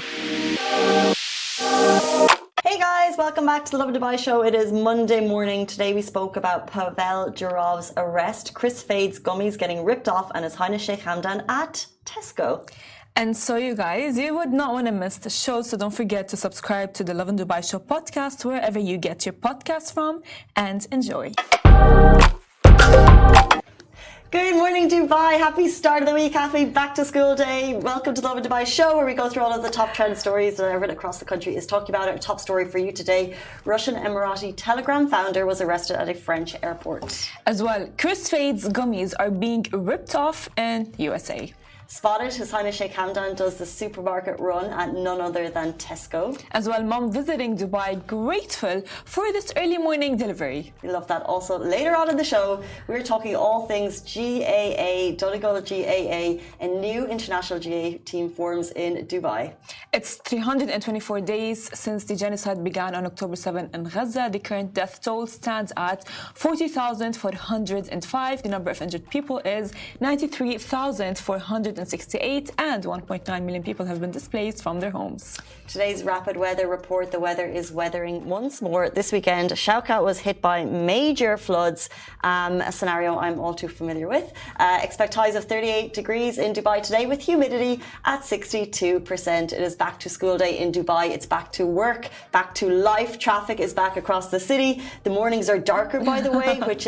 Hey guys, welcome back to the Lovin Dubai show. It is Monday morning. Today we spoke about Pavel Durov's arrest, Kris Fade's Gummies getting ripped off, and His Highness Sheikh Hamdan at Tesco. And so you guys, you would not want to miss the show, so don't forget to subscribe to the Lovin Dubai show podcast wherever you get your podcasts from, and enjoy. Good morning, Dubai. Happy start of the week. Happy back to school day. Welcome to the Lovin Dubai show, where we go through all of the top trend stories that everyone across the country is talking about. Our top story for you today: Russian Emirati Telegram founder was arrested at a French airport. As well, Kris Fade's Gummies are being ripped off in USA. Spotted, His Highness Sheikh Hamdan does the supermarket run at none other than Tesco. As well, mom visiting Dubai, grateful for this early morning delivery. We love that. Also, later on in the show, we're talking all things GAA, Donegal GAA, a new international GAA team forms in Dubai. It's 324 days since the genocide began on October 7 in Gaza. The current death toll stands at 40,405. The number of injured people is 93,468, and 1.9 million people have been displaced from their homes. Today's rapid weather report: the weather is weathering once more this weekend. Shaukat was hit by major floods, a scenario I'm all too familiar with. Expect highs of 38 degrees in Dubai today, with humidity at 62%. It is back to school day in Dubai. It's back to work, back to life. Traffic is back across the city. The mornings are darker, by the way, which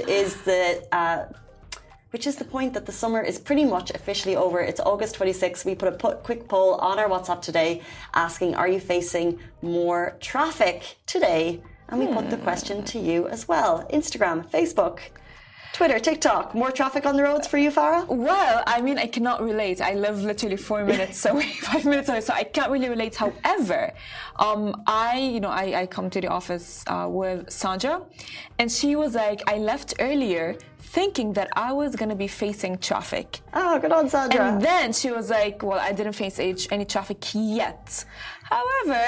is the point that the summer is pretty much officially over. It's August 26th. We put a quick poll on our WhatsApp today asking, are you facing more traffic today? And we put the question to you as well. Instagram, Facebook, Twitter, TikTok. More traffic on the roads for you, Farah? Well, I mean, I cannot relate. I live literally 4 minutes away, 5 minutes away, so I can't really relate. However, I come to the office with Sandra, and she was like, I left earlier thinking that I was going to be facing traffic. Oh, good on Sandra. And then she was like, well, I didn't face any traffic yet. However,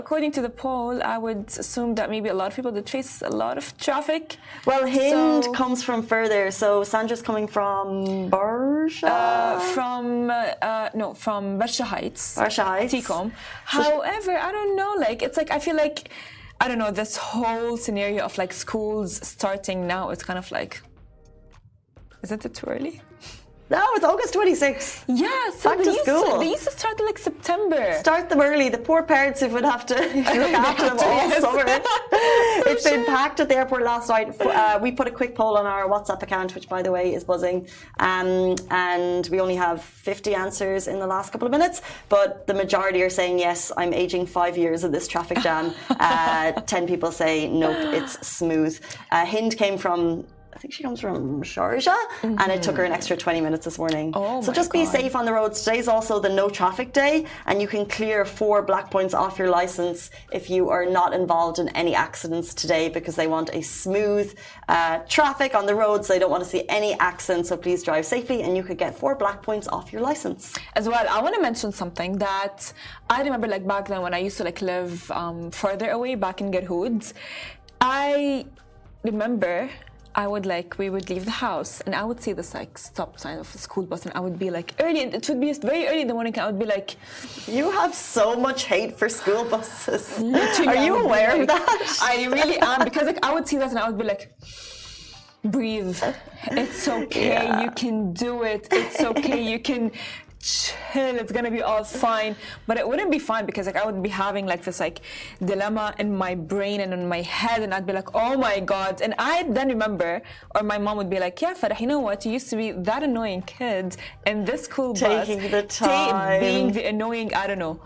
according to the poll, I would assume that maybe a lot of people did face a lot of traffic. Well, Hind comes from further. So Sandra's coming from Barsha? From Barsha Heights. Barsha Heights. Ticom. However, I don't know, I feel like, I don't know, this whole scenario of schools starting now, it's kind of like, isn't it too early? No, it's August 26th. Yeah, so back to school. They used to start September. Start them early. The poor parents who would have to look after them all summer. It's been packed at the airport last night. We put a quick poll on our WhatsApp account, which, by the way, is buzzing. And we only have 50 answers in the last couple of minutes. But the majority are saying, yes, I'm aging 5 years of this traffic jam. 10 people say, nope, it's smooth. Hind came from, I think she comes from Sharjah, and it took her an extra 20 minutes this morning. So just be safe on the roads. Today's also the no traffic day, and you can clear 4 black points off your license if you are not involved in any accidents today, because they want a smooth traffic on the roads. They don't want to see any accidents, so please drive safely, and you could get 4 black points off your license. As well, I want to mention something that I remember back then when I used to live further away back in Gerhood. I remember we would leave the house and I would see this stop sign of a school bus, and I would be early, and it would be very early in the morning, and I would be like, you have so much hate for school buses. Literally, are you aware of that? I really am, because I would see that and I would be like, breathe, it's okay, you can do it, it's okay, you can chill, it's gonna be all fine. But it wouldn't be fine, because I would be having this dilemma in my brain and in my head, and I'd be like, oh my god. And I then remember, or my mom would be like, yeah, Farah, you know what, you used to be that annoying kid in this school bus, taking the time, being the annoying, I don't know,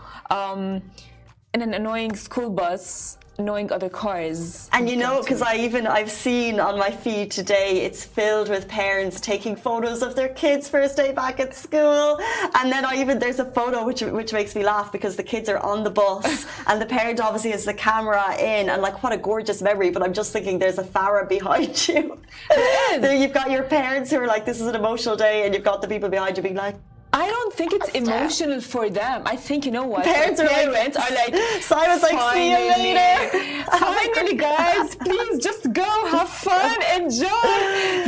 in an annoying school bus, knowing other cars. And because I've seen on my feed today, it's filled with parents taking photos of their kids' first day back at school. And then there's a photo which makes me laugh, because the kids are on the bus and the parent obviously has the camera in, and what a gorgeous memory. But I'm just thinking, there's a Farah behind you. There you've got your parents who are like, this is an emotional day, and you've got the people behind you being like, I don't think it's emotional for them. I think, you know what? Parents are like, Simon's like, see you later. Finally, guys, please just go, have fun, enjoy.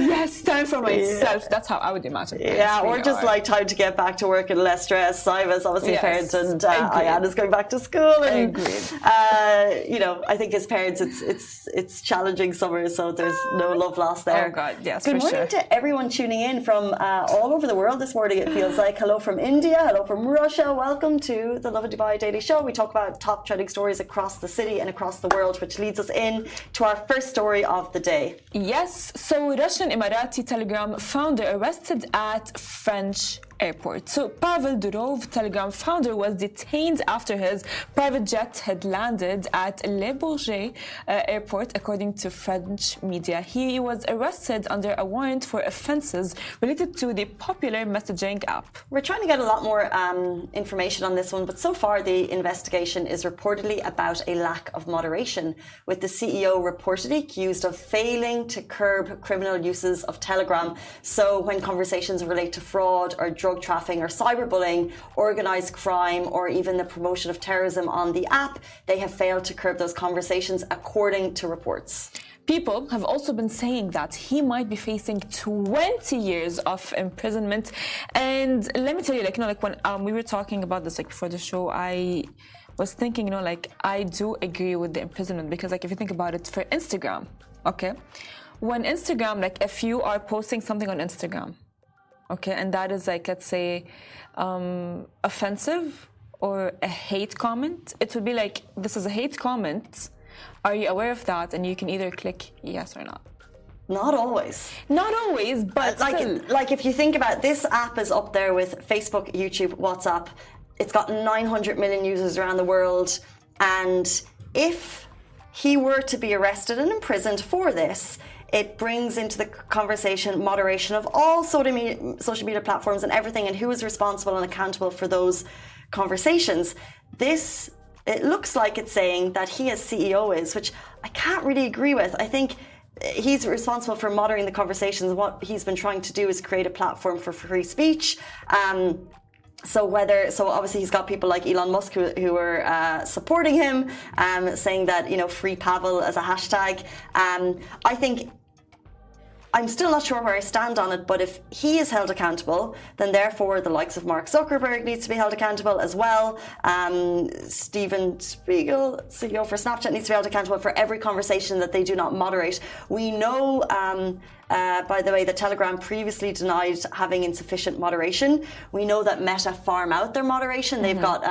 Yes, time for myself. Yeah. That's how I would imagine. Yeah, or just like time to get back to work and less stress. Simon's obviously a parent, and Ayana's going back to school. And, you know, I think as parents, it's challenging summer, so there's no love lost there. Oh God, yes. Good morning to everyone tuning in from all over the world this morning. It feels like hello from India, hello from Russia. Welcome to the Lovin Dubai Daily Show. We talk about top trending stories across the city and across the world, which leads us in to our first story of the day. Yes, so Russian Emirati Telegram founder arrested at French airport. So Pavel Durov, Telegram founder, was detained after his private jet had landed at Le Bourget airport, according to French media. He was arrested under a warrant for offences related to the popular messaging app. We're trying to get a lot more information on this one, but so far the investigation is reportedly about a lack of moderation, with the CEO reportedly accused of failing to curb criminal uses of Telegram. So when conversations relate to fraud or drug trafficking or cyberbullying, organised crime, or even the promotion of terrorism on the app, they have failed to curb those conversations, according to reports. People have also been saying that he might be facing 20 years of imprisonment. And let me tell you, like, you know, like when we were talking about this, like before the show, I was thinking, you know, like I do agree with the imprisonment, because like if you think about it, for Instagram, okay, when Instagram, like if you are posting something on Instagram, okay, and that is like, let's say, offensive or a hate comment, it would be like, this is a hate comment. Are you aware of that? And you can either click yes or not. Not always. Not always, but like if you think about this, app is up there with Facebook, YouTube, WhatsApp. It's got 900 million users around the world. And if he were to be arrested and imprisoned for this, it brings into the conversation moderation of all social media platforms and everything, and who is responsible and accountable for those conversations. This, it looks like it's saying that he as CEO is, which I can't really agree with. I think he's responsible for moderating the conversations. What he's been trying to do is create a platform for free speech. So obviously he's got people like Elon Musk who are supporting him, saying that, you know, free Pavel as a hashtag. I think I'm still not sure where I stand on it, but if he is held accountable, then therefore the likes of Mark Zuckerberg needs to be held accountable as well. Steven Spiegel, CEO for Snapchat, needs to be held accountable for every conversation that they do not moderate. We know, by the way, that Telegram previously denied having insufficient moderation. We know that Meta farm out their moderation. They've got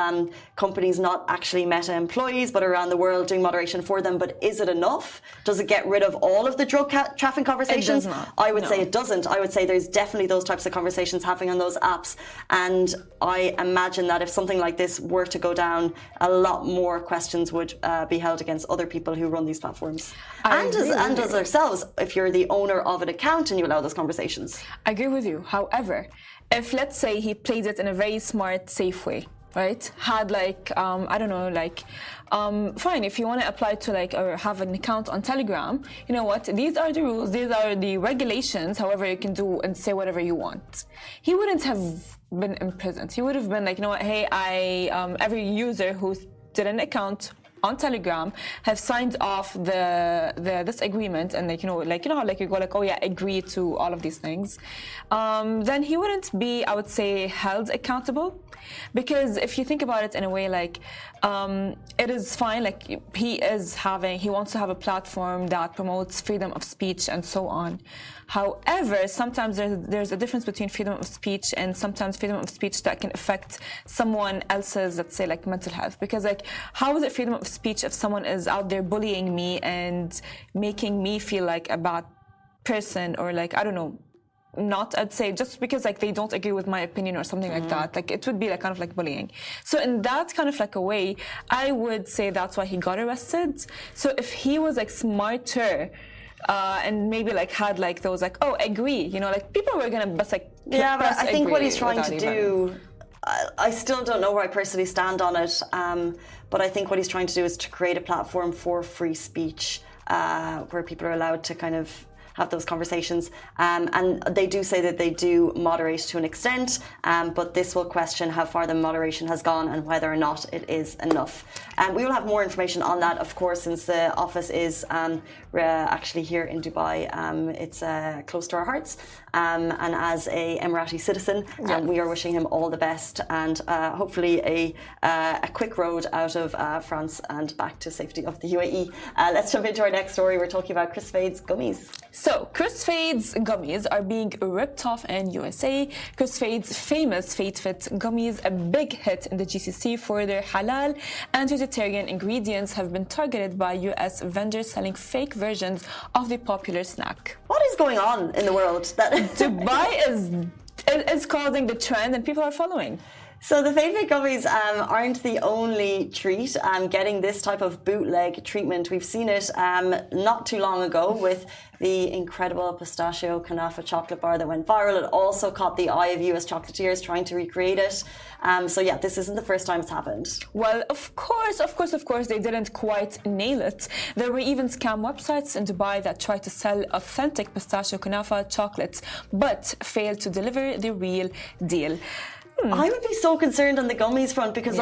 companies, not actually Meta employees, but around the world doing moderation for them. But is it enough? Does it get rid of all of the drug trafficking conversations? I would say it doesn't. I would say there's definitely those types of conversations happening on those apps. And I imagine that if something like this were to go down, a lot more questions would be held against other people who run these platforms. And as ourselves, if you're the owner of an account and you allow those conversations. I agree with you. However, if let's say he played it in a very smart, safe way, right? Had like, I don't know, like, fine, if you want to apply to like, or have an account on Telegram, you know what? These are the rules, these are the regulations, however you can do and say whatever you want. He wouldn't have been imprisoned. He would have been like, you know what, hey, every user who did an account on Telegram have signed off this agreement, and like you know how like you go like, oh yeah, agree to all of these things, then he wouldn't be, I would say, held accountable. Because if you think about it in a way, like it is fine, like he wants to have a platform that promotes freedom of speech and so on. However, sometimes there's a difference between freedom of speech and sometimes freedom of speech that can affect someone else's, let's say, like mental health. Because like, how is it freedom of speech if someone is out there bullying me and making me feel like a bad person, or like, I don't know, not, I'd say, just because like they don't agree with my opinion or something like that, like it would be like kind of like bullying. So in that kind of like a way, I would say that's why he got arrested. So if he was like smarter, and maybe like had like those like, oh, agree, you know, like people were gonna just like, yeah, but I think what he's trying to do, I still don't know where I personally stand on it, but I think what he's trying to do is to create a platform for free speech, where people are allowed to kind of have those conversations. And they do say that they do moderate to an extent, but this will question how far the moderation has gone and whether or not it is enough. We will have more information on that, of course, since the office is actually here in Dubai. It's close to our hearts. And as a Emirati citizen, we are wishing him all the best and hopefully a quick road out of France and back to safety of the UAE. Let's jump into our next story. We're talking about Kris gummies. So, Kris gummies are being ripped off in USA. Kris famous Fade Fit gummies, a big hit in the GCC for their halal and vegetarian ingredients, have been targeted by US vendors selling fake versions of the popular snack. What is going on in the world? Dubai is causing the trend and people are following. So the Fade Fit gummies aren't the only treat getting this type of bootleg treatment. We've seen it not too long ago with the incredible pistachio kanafa chocolate bar that went viral. It also caught the eye of US chocolatiers trying to recreate it. So yeah, this isn't the first time it's happened. Well, of course, they didn't quite nail it. There were even scam websites in Dubai that tried to sell authentic pistachio kanafa chocolates, but failed to deliver the real deal. I would be so concerned on the gummies front because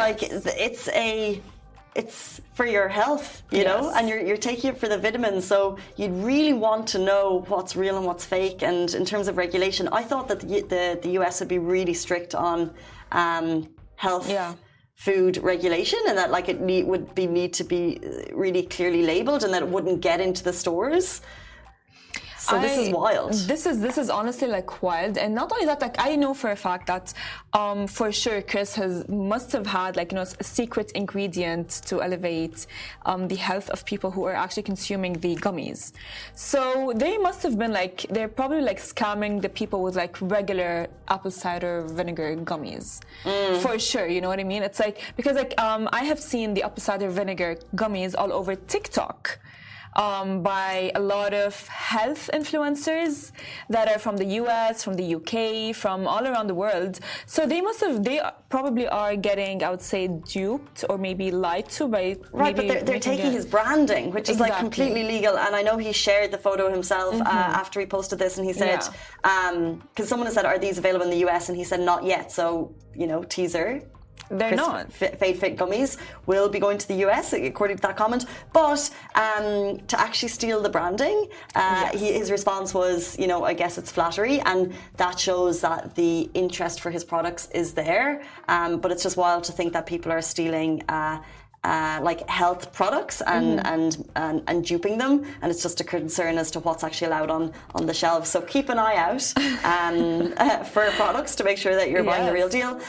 it's for your health, you know, and you're taking it for the vitamins. So you'd really want to know what's real and what's fake. And in terms of regulation, I thought that the US would be really strict on health. Food regulation, and that like it would need to be really clearly labeled, and that it wouldn't get into the stores. So this is wild. This is honestly like wild, and not only that, like I know for a fact that for sure Kris must have had like a secret ingredient to elevate the health of people who are actually consuming the gummies. So they must have been like they're probably like scamming the people with like regular apple cider vinegar gummies for sure. You know what I mean? It's like because like I have seen the apple cider vinegar gummies all over TikTok. By a lot of health influencers that are from the US, from the UK, from all around the world. So they probably are getting, I would say, duped or maybe lied to by... Right, but they're taking his branding, which is like completely legal. And I know he shared the photo himself after he posted this, and he said, because someone has said, are these available in the US? And he said, not yet. So, teaser. They're not. Fade Fit gummies will be going to the US, according to that comment. But to actually steal the branding, his response was, I guess it's flattery. And that shows that the interest for his products is there. But it's just wild to think that people are stealing like health products and duping them, and it's just a concern as to what's actually allowed on the shelves. So keep an eye out for products to make sure that you're buying the real deal.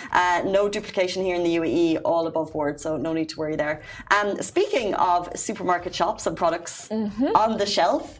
No duplication here in the UAE, all above board, so no need to worry there. Speaking of supermarket shops and products on the shelf,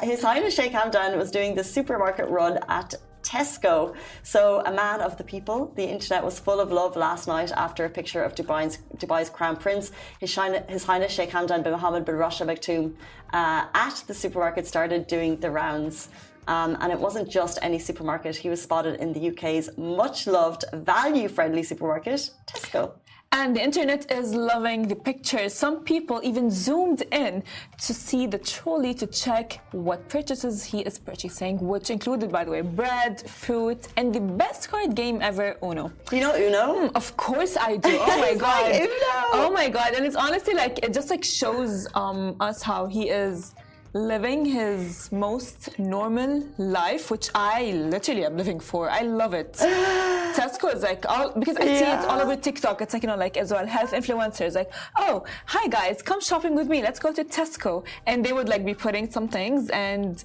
His Highness Sheikh Hamdan was doing the supermarket run at Tesco. So a man of the people, the internet was full of love last night after a picture of Dubai's Crown Prince, His Highness Sheikh Hamdan bin Mohammed bin Rashid Al Maktoum, at the supermarket started doing the rounds. And it wasn't just any supermarket. He was spotted in the UK's much-loved, value-friendly supermarket, Tesco. And the internet is loving the pictures. Some people even zoomed in to see the trolley to check what purchases he is purchasing, which included, by the way, bread, fruit, and the best card game ever, Uno. You know Uno? Of course I do. Oh my God. Like Uno. Oh my God. And it's honestly like, it just like shows us how he is living his most normal life, which I literally am living for. I love it. Tesco is like, because I see it all over TikTok. It's like, like as well, health influencers like, oh, hi guys, come shopping with me. Let's go to Tesco. And they would like be putting some things, and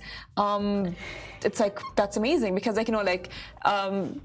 it's like, that's amazing because like,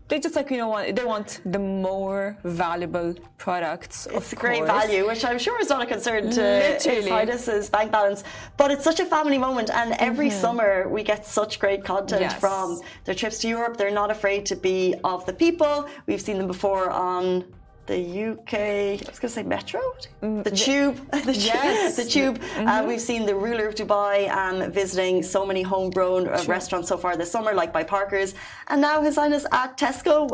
they just like, they want the more valuable products. It's a great value, which I'm sure is not a concern to His Highness's bank balance. But it's such a family moment, and every summer we get such great content from their trips to Europe. They're not afraid to be of the people. We've seen them before on the UK, I was going to say Metro? The Tube. The Tube. We've seen the ruler of Dubai visiting so many homegrown restaurants so far this summer, like by Parker's. And now His Highness at Tesco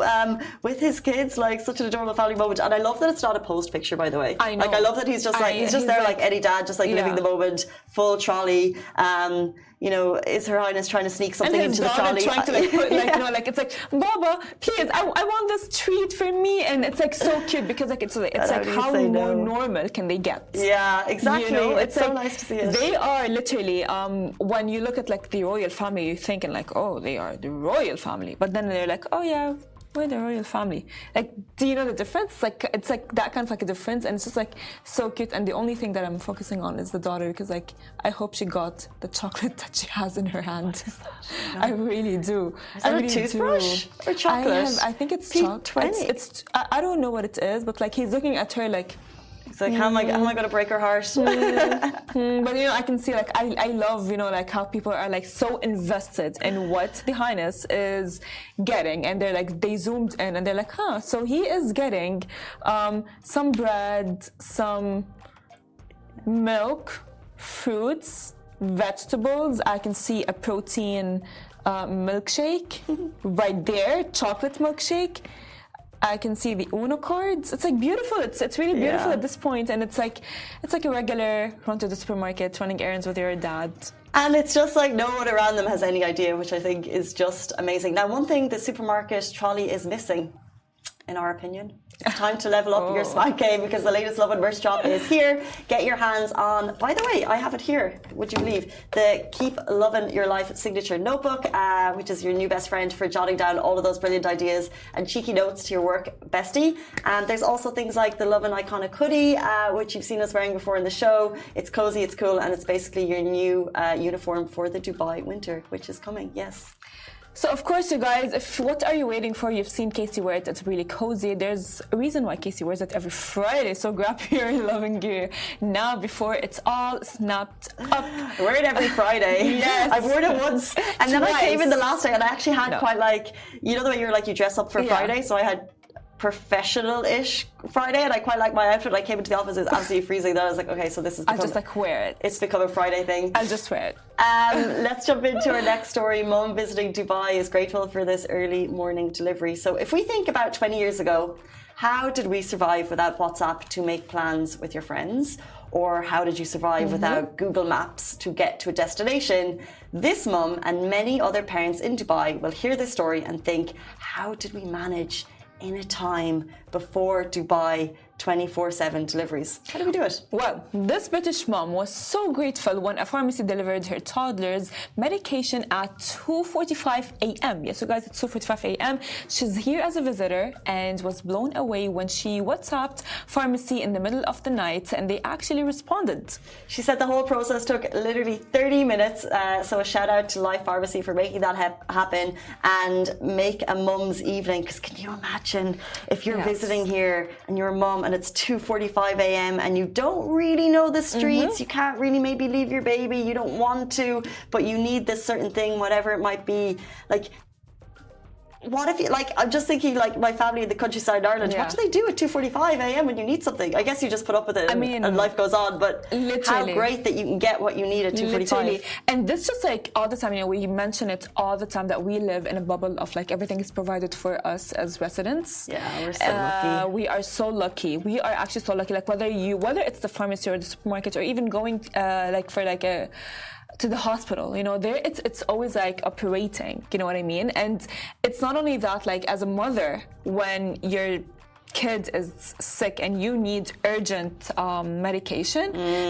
with his kids, like such an adorable family moment. And I love that it's not a post picture, by the way. I know. Like, I love that he's just like, he's just there like Eddie Dad, just like living the moment, full trolley. you know, is Her Highness trying to sneak something into the trolley? Trying to like put like, you know, like it's like, Baba, please, I want this treat for me, and it's like so cute because like it's like how more normal can they get? Yeah, exactly. You know, it's so like, nice to see it. They are literally when you look at like the royal family, you're thinking like, oh, they are the royal family, but then they're like, oh yeah, we're the royal family. Like, do you know the difference? Like, it's like that kind of like a difference, and it's just like so cute. And the only thing that I'm focusing on is the daughter, because like I hope she got the chocolate that she has in her hand. I really do. Is that a toothbrush or chocolate? I think it's chocolate. P20. I don't know what it is, but like he's looking at her like. It's like, how am I going to break her heart? But, you know, I can see, like, I love, you know, like, how people are, like, so invested in what the Highness is getting. And they're, like, they zoomed in and they're like, huh, so he is getting some bread, some milk, fruits, vegetables. I can see a protein milkshake right there, chocolate milkshake. I can see the Uno cards. It's like beautiful. It's really beautiful at this point, and it's like a regular run to the supermarket, running errands with your dad. And it's just like no one around them has any idea, which I think is just amazing. Now, one thing the supermarket trolley is missing, in our opinion, it's time to level up your smart game, because the latest Lovin merch drop is here. Get your hands on, by the way, I have it here, would you believe, the Keep Lovin' Your Life signature notebook, which is your new best friend for jotting down all of those brilliant ideas and cheeky notes to your work bestie. And there's also things like the Lovin iconic hoodie, which you've seen us wearing before in the show. It's cozy, it's cool, and it's basically your new uniform for the Dubai winter, which is coming, yes. So, of course, you guys, what are you waiting for? You've seen Casey wear it. It's really cozy. There's a reason why Casey wears it every Friday. So grab your Lovin gear now before it's all snapped up. I wear it every Friday. Yes. I've worn it once. And then I came in the last day and I actually had quite like, you know the way you're like, you dress up for Friday? So I had professional-ish Friday, and I quite like my outfit. I came into the office, it was absolutely freezing. Then I was like, okay, so this is I'll just like wear it. It's become a Friday thing. I'll just wear it. Let's jump into our next story. Mum visiting Dubai is grateful for this early morning delivery. So if we think about 20 years ago, how did we survive without WhatsApp to make plans with your friends? Or how did you survive without Google Maps to get to a destination? This mum and many other parents in Dubai will hear this story and think, how did we manage in a time before Dubai 24/7 deliveries? How do we do it? Well, this British mom was so grateful when a pharmacy delivered her toddler's medication at 2:45 a.m. Yes, so guys, it's 2:45 a.m. She's here as a visitor and was blown away when she WhatsApped pharmacy in the middle of the night, and they actually responded. She said the whole process took literally 30 minutes. So a shout out to Life Pharmacy for making that happen and make a mum's evening. Because can you imagine if you're visiting here and you're a mum and it's 2:45 a.m. and you don't really know the streets, you can't really maybe leave your baby, you don't want to, but you need this certain thing, whatever it might be. Like, what if you, like, I'm just thinking, like, my family in the countryside in Ireland, what do they do at 2:45 a.m. when you need something? I guess you just put up with it and life goes on, but how great that you can get what you need at 2:45. And this just like all the time, you know, we mention it all the time that we live in a bubble of like everything is provided for us as residents. Yeah, we're so lucky. We are so lucky. We are actually so lucky. Like whether it's the pharmacy or the supermarket or even going like for like a to the hospital, you know, there it's always like operating, you know what I mean? And it's not only that, like as a mother, when your kid is sick and you need urgent medication,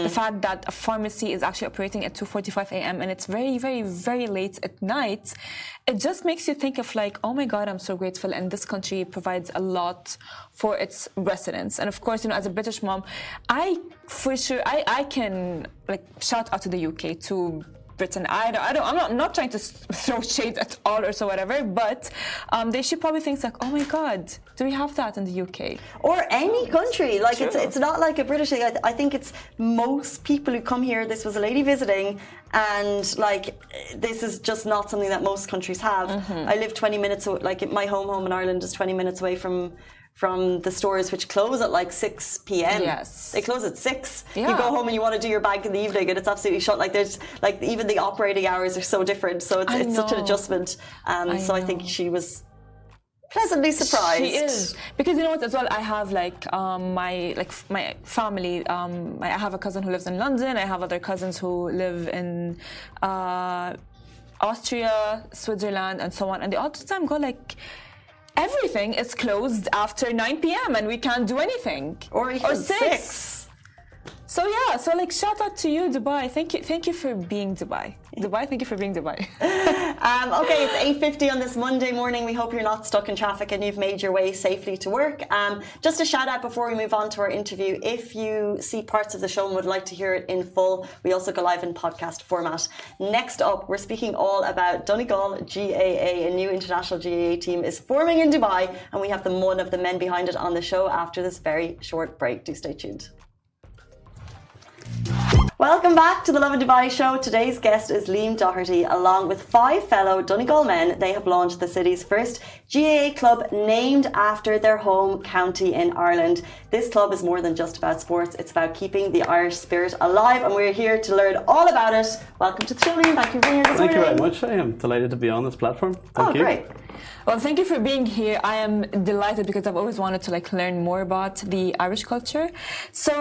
the fact that a pharmacy is actually operating at 2:45 a.m. and it's very, very, very late at night, it just makes you think of like, oh my God, I'm so grateful, and this country provides a lot for its residents. And of course, you know, as a British mom, I can like shout out to the UK, to Britain. I'm not trying to throw shade at all or so whatever, but they should probably think like, oh my God, do we have that in the UK? Or any country. Like it's not like a British thing. I think it's most people who come here, this was a lady visiting, and like this is just not something that most countries have. I live 20 minutes, like my home in Ireland is 20 minutes away from the stores, which close at like 6 p.m. Yes. They close at 6. Yeah. You go home and you want to do your bank in the evening and it's absolutely shut. Like there's like even the operating hours are so different. So it's such an adjustment. So I think she was pleasantly surprised. She is, because you know what as well, I have my family, I have a cousin who lives in London, I have other cousins who live in Austria, Switzerland and so on, and they all the time go like, everything is closed after 9 p.m. and we can't do anything. Or even 6. So yeah, so like shout out to you, Dubai. Thank you for being Dubai. Thank you for being Dubai. Okay, it's 8:50 on this Monday morning. We hope you're not stuck in traffic and you've made your way safely to work. Just a shout out before we move on to our interview. If you see parts of the show and would like to hear it in full, we also go live in podcast format. Next up, we're speaking all about Donegal GAA. A new international GAA team is forming in Dubai, and we have one of the men behind it on the show after this very short break. Do stay tuned. Welcome back to the Lovin Dubai show. Today's guest is Liam Doherty. Along with 5 fellow Donegal men, they have launched the city's first GAA club named after their home county in Ireland. This club is more than just about sports. It's about keeping the Irish spirit alive, and we're here to learn all about it. Welcome to the show, Liam. Thank you for being here this morning. Thank you very much. I am delighted to be on this platform. Thank you. Great. Well, thank you for being here. I am delighted because I've always wanted to learn more about the Irish culture. So,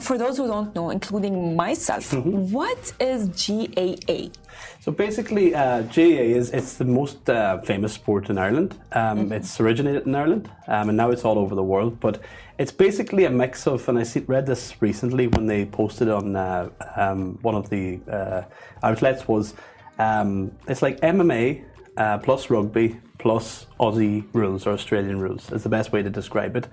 for those who don't know, including myself, what is GAA? So basically, GAA it's the most famous sport in Ireland. It's originated in Ireland, and now it's all over the world. But it's basically a mix of, and read this recently when they posted on one of the outlets, was it's like MMA plus rugby plus Aussie rules or Australian rules is the best way to describe it.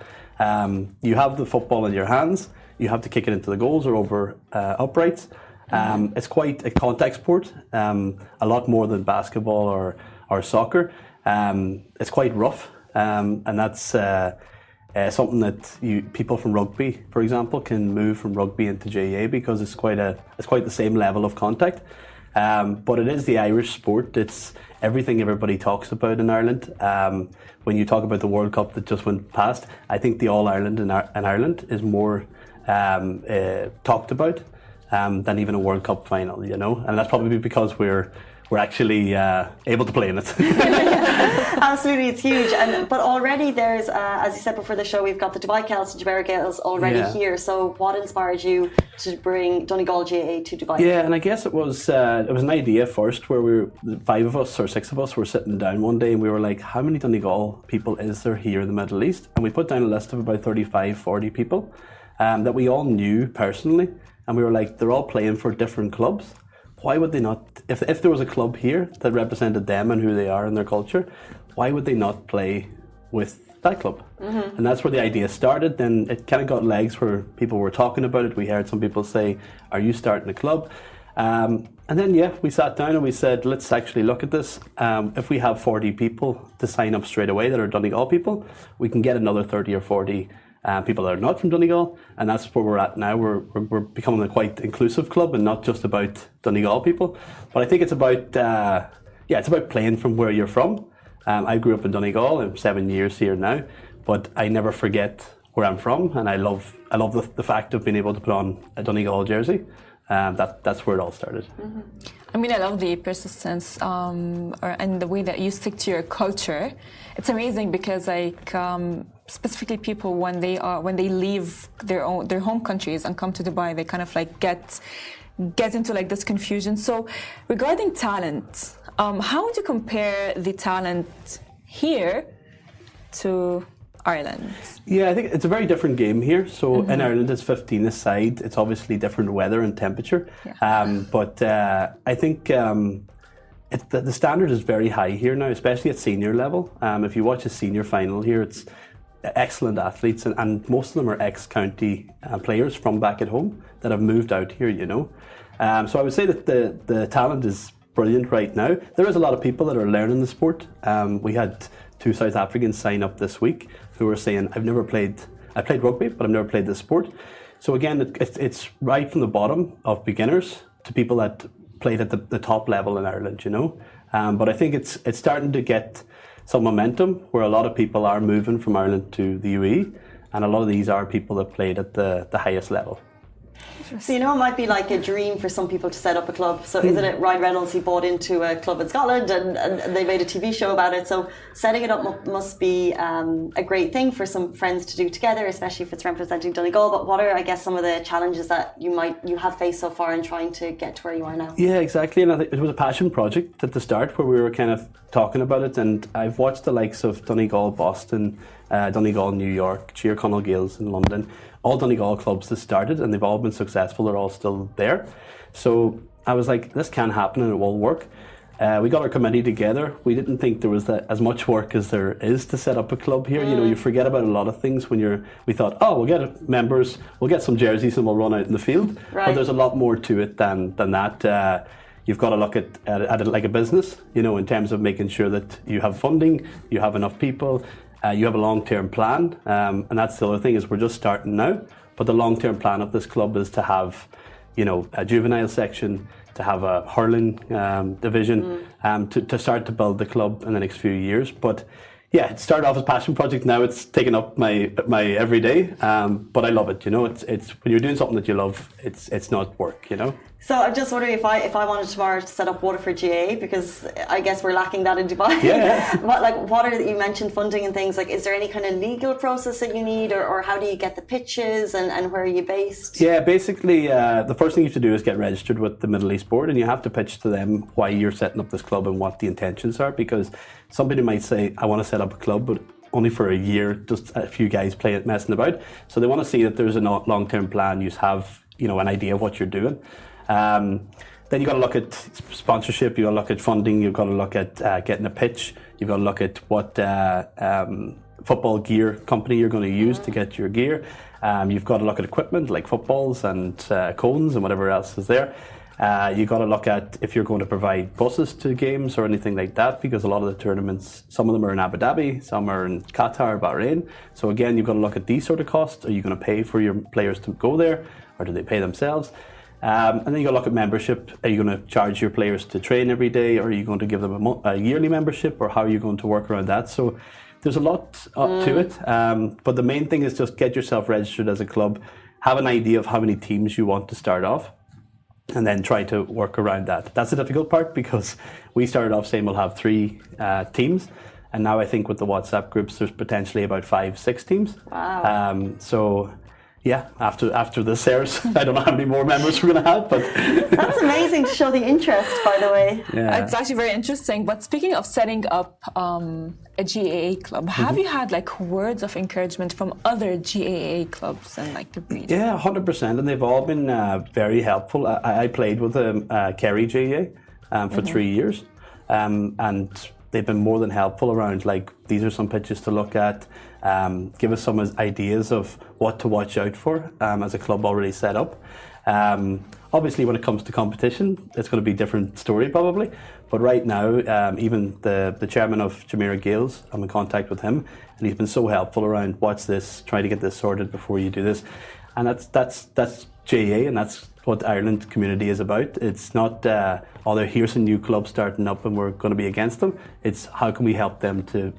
You have the football in your hands, you have to kick it into the goals or over uprights. It's quite a contact sport, a lot more than basketball or soccer. It's quite rough, and that's something that people from rugby, for example, can move from rugby into GAA because it's quite the same level of contact. But it is the Irish sport. It's everything everybody talks about in Ireland. When you talk about the World Cup that just went past, I think the All Ireland in Ireland is more talked about than even a World Cup final, you know, and that's probably because we're actually able to play in it. Absolutely, it's huge. But already there's, as you said before the show, we've got the Dubai Celts and Jabera Gaels already here. So what inspired you to bring Donegal GAA to Dubai? Yeah, and I guess it was an idea first where 5 of us or 6 of us were sitting down one day and we were like, how many Donegal people is there here in the Middle East? And we put down a list of about 35, 40 people that we all knew personally. And we were like, they're all playing for different clubs. Why would they not, if there was a club here that represented them and who they are and their culture, why would they not play with that club? And that's where the idea started. Then it kind of got legs where people were talking about it. We heard some people say, are you starting a club? And then, we sat down and we said, let's actually look at this. If we have 40 people to sign up straight away that are Donegal people, we can get another 30 or 40 people that are not from Donegal, and that's where we're at now. We're becoming a quite inclusive club and not just about Donegal people. But I think it's about it's about playing from where you're from. I grew up in Donegal. I'm 7 years here now, but I never forget where I'm from, and I love the fact of being able to put on a Donegal jersey. That's where it all started. I mean, I love the persistence and the way that you stick to your culture. It's amazing because specifically people when they leave their home countries and come to Dubai, they kind of get into this confusion. So regarding talent, how would you compare the talent here to Ireland? Yeah, I think it's a very different game here. So in Ireland, it's 15 a side. It's obviously different weather and temperature. Yeah. But I think the standard is very high here now, especially at senior level. If you watch a senior final here, it's excellent athletes, and most of them are ex-county players from back at home that have moved out here, you know. So I would say that the talent is brilliant right now. There is a lot of people that are learning the sport. We had 2 South Africans sign up this week who were saying, I played rugby, but I've never played this sport. So again, it's right from the bottom of beginners to people that played at the top level in Ireland, you know. But I think it's starting to get some momentum where a lot of people are moving from Ireland to the UAE, and a lot of these are people that played at the highest level. So it might be like a dream for some people to set up a club. So isn't it Ryan Reynolds, he bought into a club in Scotland and they made a TV show about it. So setting it up must be a great thing for some friends to do together, especially if it's representing Donegal. But what are, I guess, some of the challenges that you have faced so far in trying to get to where you are now? Yeah, exactly. And I think it was a passion project at the start where we were kind of talking about it. And I've watched the likes of Donegal, Boston, Donegal, New York, Cheer Connell Gales in London, all Donegal clubs that started, and they've all been successful. They're all still there. So I was like, this can happen and it will work. We got our committee together. We didn't think there was as much work as there is to set up a club here. You forget about a lot of things when we thought, oh, we'll get members, we'll get some jerseys and we'll run out in the field. Right. But there's a lot more to it than that. You've got to look at it like a business, in terms of making sure that you have funding, you have enough people, you have a long-term plan. And that's the other thing, is we're just starting now. But the long-term plan of this club is to have, a juvenile section, to have a hurling division, to start to build the club in the next few years. But yeah, it started off as a passion project. Now it's taken up my everyday. But I love it. It's when you're doing something that you love, it's not work. So I'm just wondering if I wanted tomorrow to set up Waterford GA, because I guess we're lacking that in Dubai. Yeah. You mentioned funding and things, is there any kind of legal process that you need, or how do you get the pitches and where are you based? Yeah, basically the first thing you have to do is get registered with the Middle East Board, and you have to pitch to them why you're setting up this club and what the intentions are, because somebody might say, I want to set up a club, but only for a year, just a few guys messing about. So they want to see that there's a long-term plan, you have an idea of what you're doing. Then you've got to look at sponsorship, you've got to look at funding, you've got to look at getting a pitch, you've got to look at what football gear company you're going to use to get your gear. You've got to look at equipment like footballs and cones and whatever else is there. You've got to look at if you're going to provide buses to games or anything like that, because a lot of the tournaments, some of them are in Abu Dhabi, some are in Qatar, Bahrain. So again, you've got to look at these sort of costs. Are you going to pay for your players to go there, or do they pay themselves? And then you got to look at membership. Are you going to charge your players to train every day, or are you going to give them a yearly membership, or how are you going to work around that? So there's a lot to it. But the main thing is just get yourself registered as a club, have an idea of how many teams you want to start off, and then try to work around that. That's the difficult part, because we started off saying we'll have 3 teams, and now I think with the WhatsApp groups there's potentially about 5-6 teams. Wow. So yeah, after this airs, I don't know how many more members we're going to have, but that's amazing to show the interest, by the way. Yeah. It's actually very interesting. But speaking of setting up a GAA club, have you had words of encouragement from other GAA clubs in the region? Yeah, 100%, and they've all been very helpful. I played with Kerry GAA for 3 years, and they've been more than helpful around these are some pitches to look at, give us some ideas of what to watch out for as a club already set up. Obviously when it comes to competition, it's going to be a different story probably, but right now even the chairman of Jumeirah Gales, I'm in contact with him, and he's been so helpful around what's this, try to get this sorted before you do this. And that's GAA, and that's what the Ireland community is about. It's not, here's a new club starting up and we're going to be against them. It's how can we help them to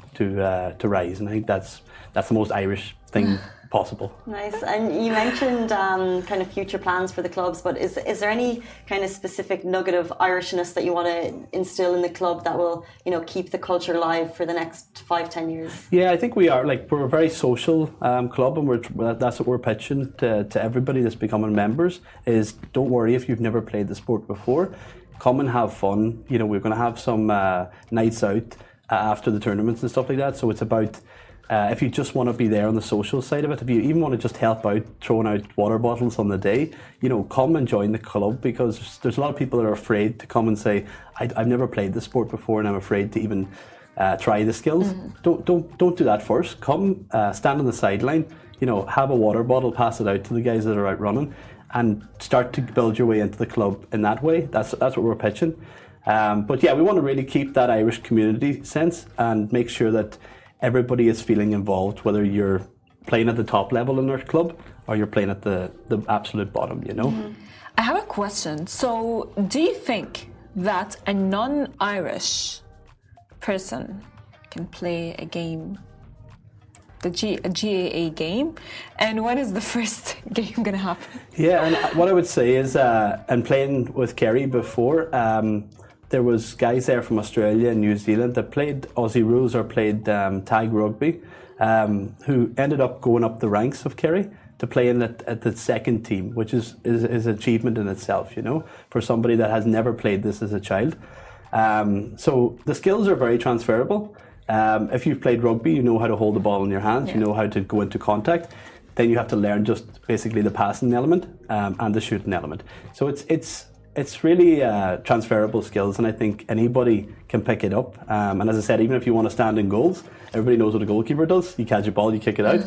rise, and I think that's the most Irish thing possible. Nice. And you mentioned kind of future plans for the clubs, but is there any kind of specific nugget of Irishness that you want to instill in the club that will keep the culture alive for the next 5-10 years? Yeah, I think we are. We're a very social club, and that's what we're pitching to everybody that's becoming members, is don't worry if you've never played the sport before. Come and have fun. We're going to have some nights out after the tournaments and stuff like that. So it's about if you just want to be there on the social side of it, if you even want to just help out throwing out water bottles on the day, come and join the club, because there's a lot of people that are afraid to come and say, I've never played the sport before and I'm afraid to even try the skills. Mm-hmm. Don't do that first. Come, stand on the sideline, have a water bottle, pass it out to the guys that are out running, and start to build your way into the club in that way. That's what we're pitching. But yeah, we want to really keep that Irish community sense and make sure that everybody is feeling involved, whether you're playing at the top level in our club or you're playing at the absolute bottom, Mm-hmm. I have a question. So do you think that a non-Irish person can play a game GAA game, and when is the first game gonna happen? Yeah, and what I would say is, and playing with Kerry before, there was guys there from Australia and New Zealand that played Aussie rules or played tag rugby, who ended up going up the ranks of Kerry to play in at the second team, which is an achievement in itself, you know, for somebody that has never played this as a child. So the skills are very transferable. If you've played rugby, you know how to hold the ball in your hands, you know how to go into contact. Then you have to learn just basically the passing element and the shooting element. So it's really transferable skills, and I think anybody can pick it up. And as I said, even if you want to stand in goals, everybody knows what a goalkeeper does. You catch a ball, you kick it out.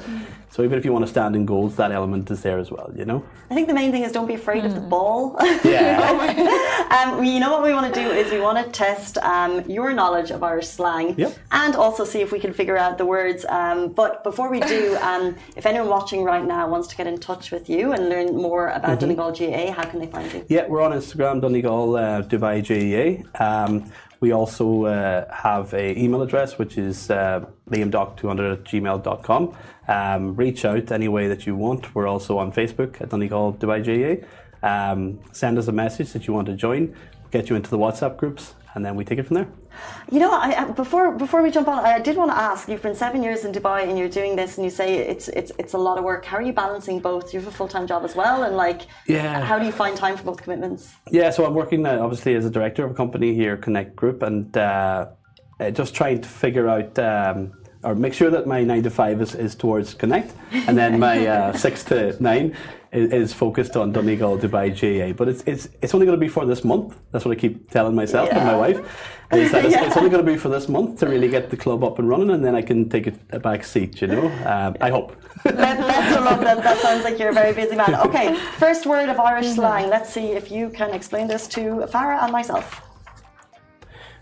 So even if you want to stand in goals, that element is there as well, you know? I think the main thing is don't be afraid of the ball. Yeah. You know what we want to do is we want to test your knowledge of Irish slang and also see if we can figure out the words. But before we do, if anyone watching right now wants to get in touch with you and learn more about Donegal GAA, how can they find you? Yeah, we're on Instagram, Donegal Dubai GAA. We also have an email address, which is liamdoc200@gmail.com. Reach out any way that you want. We're also on Facebook at Donegal Dubai GAA. Send us a message that you want to join, get you into the WhatsApp groups, and then we take it from there. You know, before we jump on, I did want to ask, you've been 7 years in Dubai and you're doing this and you say it's a lot of work. How are you balancing both? You have a full-time job as well, and how do you find time for both commitments? Yeah, so I'm working obviously as a director of a company here, Connect Group, and just trying to figure out or make sure that my 9 to 5 is towards Connect, and then my 6 to 9 is focused on Donegal Dubai GAA. But it's only going to be for this month. That's what I keep telling myself and my wife. Is that it's only going to be for this month to really get the club up and running, and then I can take a back seat, you know. I hope. Best of luck. That sounds like you're a very busy man. Okay, first word of Irish slang. Let's see if you can explain this to Farah and myself.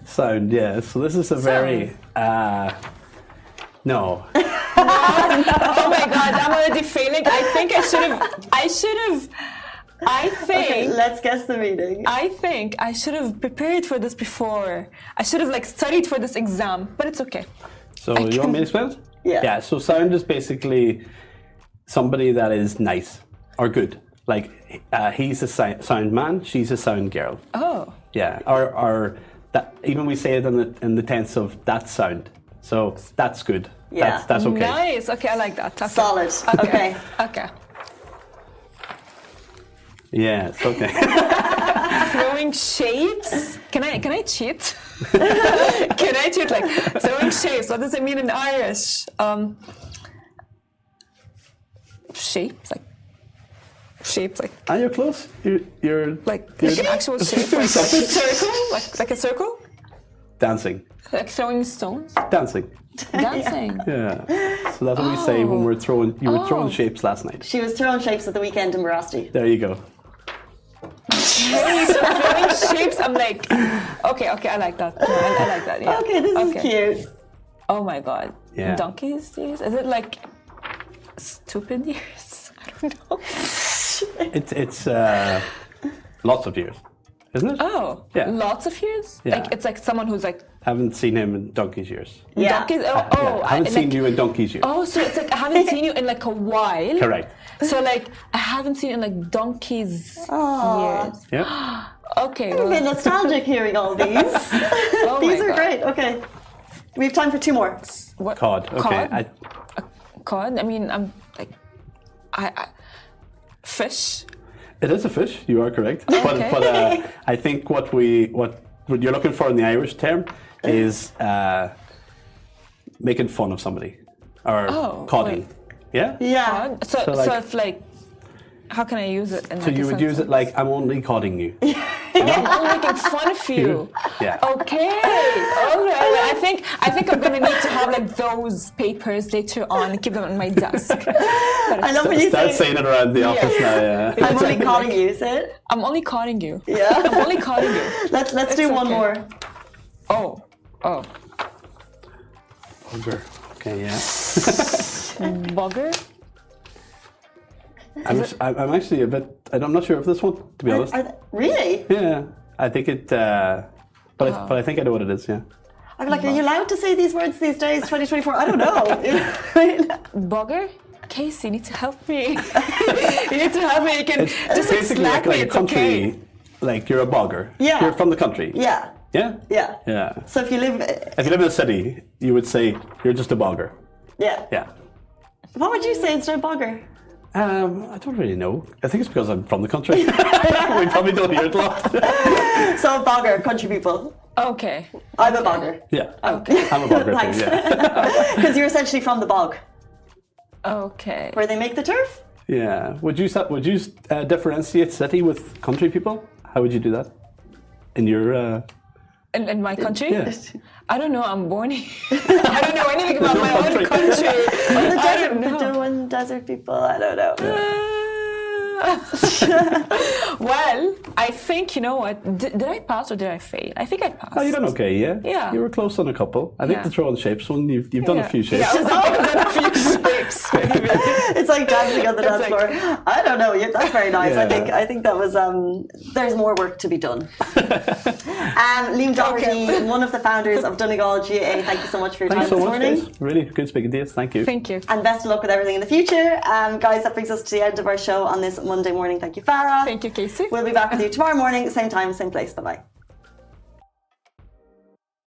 Sound, yeah. So this is a very no. Oh my God, I'm already failing. I think Okay, let's guess the meaning. I think I should have prepared for this before. I should have studied for this exam, but it's okay. So you want me to explain it? Yeah. Yeah, so sound is basically somebody that is nice or good. Like he's a sound man, she's a sound girl. Oh. Yeah, or that even we say it in the tense of that sound. So that's good. Yeah. That's okay. Nice. Okay, I like that. Okay. Solid. Okay. Okay. Yeah, it's okay. Throwing shapes. Can I cheat? Can I cheat? Throwing shapes. What does it mean in Irish? Shapes. Shapes. Ah, you're close. You're an actual shape. Like a circle. Like a circle. Dancing. Like throwing stones. Dancing. Dancing. Yeah. So that's what we say when we're throwing. You were throwing shapes last night. She was throwing shapes at the weekend in Borasti. There you go. Throwing shapes. I'm like, okay, I like that. No, I like that. Yeah. Okay, this is cute. Oh my God. Yeah. Donkeys years? Is it like stupid years? I don't know. It's lots of years, isn't it? Oh, yeah. Lots of years. Yeah. It's like someone who's like. Haven't seen him in donkey's years. Yeah. Donkeys. I haven't seen you in donkey's years. Oh, so it's like I haven't seen you in a while. Correct. So I haven't seen you in donkey's years. Yeah. Okay. I'm a bit nostalgic hearing all these. These are great. Okay. We have time for 2 more. What? Cod. Okay. Cod? I mean, I'm I fish. It is a fish. You are correct. Okay. But I think what you're looking for in the Irish term is making fun of somebody or codding. Yeah. Yeah. So if how can I use it? So you would use it like, I'm only codding you. I'm making fun of you. Yeah. Okay. All right. I think I'm gonna need to have those papers later on and keep them on my desk. I love when you start saying it around the office now. Yeah. I'm only calling you. Is it? I'm only calling you. Yeah. I'm only calling you. Let's do one more. Oh. Bugger. Okay. Yeah. Bugger. I'm actually a bit. I'm not sure of this one, to be honest. Really? Yeah, I think it. But I think I know what it is. Yeah. I'm like, are you allowed to say these words these days, 2024? I don't know. Bugger? Casey, you need to help me. You need to help me. You can just basically slack me. a It's country, okay. like you're a bogger. Yeah. You're from the country. Yeah. Yeah? Yeah. Yeah. So if you live... If you live in a city, you would say you're just a bogger. Yeah. Yeah. What would you say instead of bogger? I don't really know. I think it's because I'm from the country. We probably don't hear it a lot. So bogger, country people. Okay. I'm a bogger. Yeah. Okay. I'm a bogger Thanks. too, yeah. Because you're essentially from the bog, Okay. where they make the turf. Yeah. Would you differentiate city with country people? How would you do that? In your... In my country? Yeah. I don't know. I'm born here. I don't know anything about my own country. The Bedouin desert people, I don't know. Well, I think, you know what? Did I pass or did I fail? I think I passed. Oh, you done okay, yeah? Yeah. You were close on a couple. I think Yeah. the throw and shapes one, you've done a few shapes. Yeah, I've done a few shapes. It's like dancing on the dance floor. I don't know. Yeah, that's very nice. Yeah. I think that was. There's more work to be done. Liam Doherty, one of the founders of Donegal GAA. Thank you so much for your Thanks time so this much, morning. guys. Really good speaking to you. Thank you. Thank you. And best of luck with everything in the future. Guys, that brings us to the end of our show on this Monday morning. Thank you, Farah. Thank you, Casey. We'll be back with you tomorrow morning, same time, same place. Bye bye.